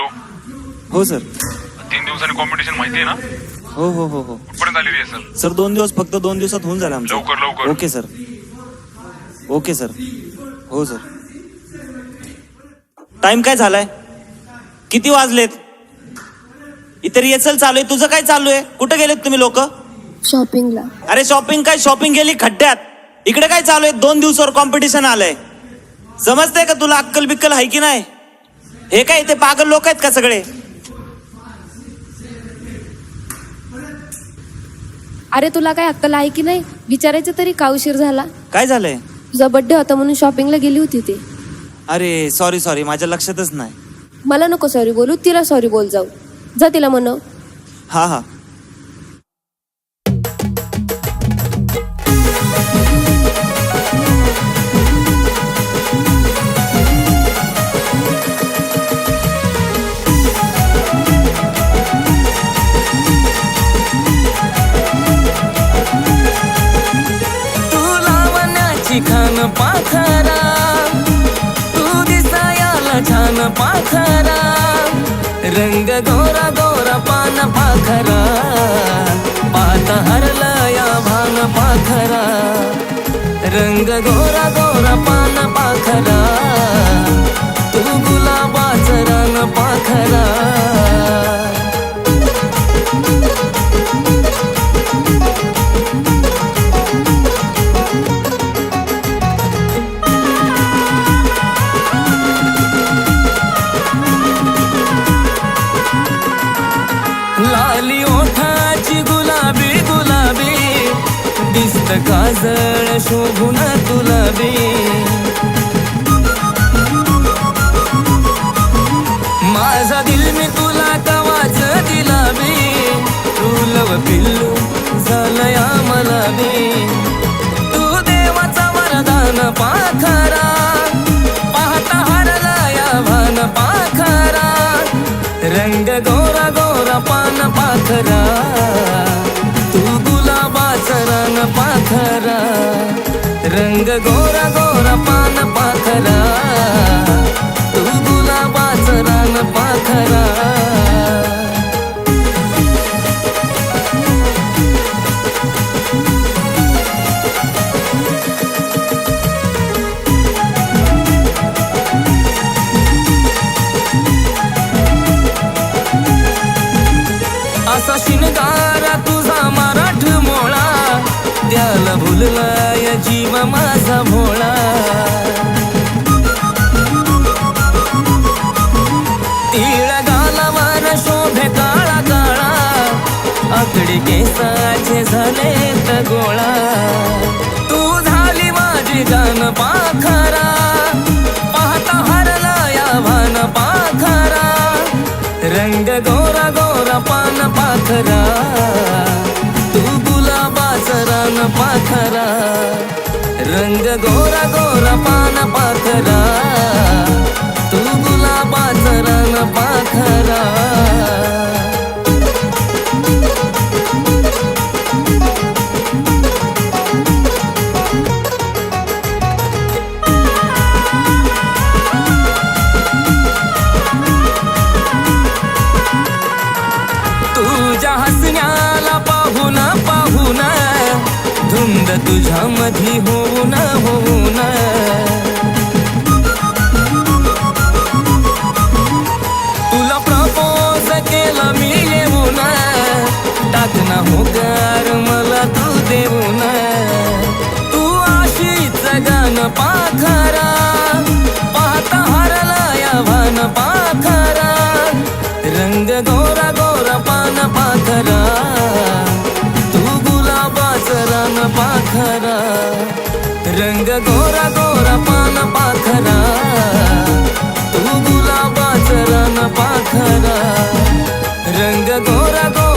Hello. हो sir. 3 दिवसांनी competition माहिती आहे ना? हो हो हो हो कुठपर्यंत आलेली आहे सर? सर 2 दिवस, फक्त 2 दिवसात होऊन झालं आमचं. लवकर लवकर. Okay sir. Okay sir. हो सर. टाइम काय झालाय? किती वाजलेत? इतर येचल चालू आहे. तुझं काय चालू आहे? कुठे गेलेत तुम्ही लोक? शॉपिंगला. अरे शॉपिंग काय, शॉपिंग गेली खड्ड्यात. इकडे काय चालू आहे? 2 दिवसावर कॉम्पिटिशन आलंय. समजतंय का तुला? अक्कल बिक्कल आहे की नाही? हे काय ते पागल लोक आहेत का सगळे? अरे तुला काय अक्कल आहे की नाही? विचारायचं तरी का उशीर झाला? काय झालंय? तुझा बर्थडे होता म्हणून शॉपिंगला गेली होती ती. अरे सॉरी सॉरी, माझ्या लक्षातच नाही. मला नको सॉरी बोलू, तिला सॉरी बोल जाऊ. जा तिला म्हणव. हा हा. खान पाखरा तू दिसायाला छान पाखरा, रंग गोरा गोरा पान पाखरा, पाता हरलया भान पाखरा, रंग गोरा गोरा पान पाखरा, तू गुलाबाचं रान पाखरा. लाली ओठाची गुलाबी गुलाबी, दिसत काजळ शोभून तुलाबी, माझा दिल मी तुला कवाच दिलाबी, तू लव पिल्लू झालया मला बी, तू देवाचा वरदान पाखरा, पाहता हरलया भान पाखरा, रंग गोरा गोरा पान पाखरा, तू गुलाबाचं रान पाखरा, रंग गोरा गोरा पान पाखरा, तू गुलाबाचं रान पाखरा. असा शिनगारा तुझा मराठ मोळा, त्याला भुललाय जीव माझा भोळा, तिळ गालावर शोभे काळा काळा, आकडी केसाचे झालेत गोळा, तू झाली माझी जान पाखरा, पाहता हरलया भान पाखरा, रंग गोरा गोरा पान पाखरा, तू गुलाबाचं रान पाखरा, रंग गोरा गोरा पान पाखरा, तू गुलाबाचं रान पाखरा. तुझ्या हसण्याला पाहून पाहून, धुंद तुझ्या मधी होऊन होऊन, तुला प्रपोज केलं मी येऊन, टाकना होकार मला तू देऊन, तू अशीच गान पाखरा, पाहता हरलया भान पाखरा, रंग गोरा गोरा पान पाखरा, तू गुलाबाचं रान पाखरा, रंग गोरा गोरा पान पाखरा, तू गुलाबाचं रान पाखरा, रंग गोरा गोरा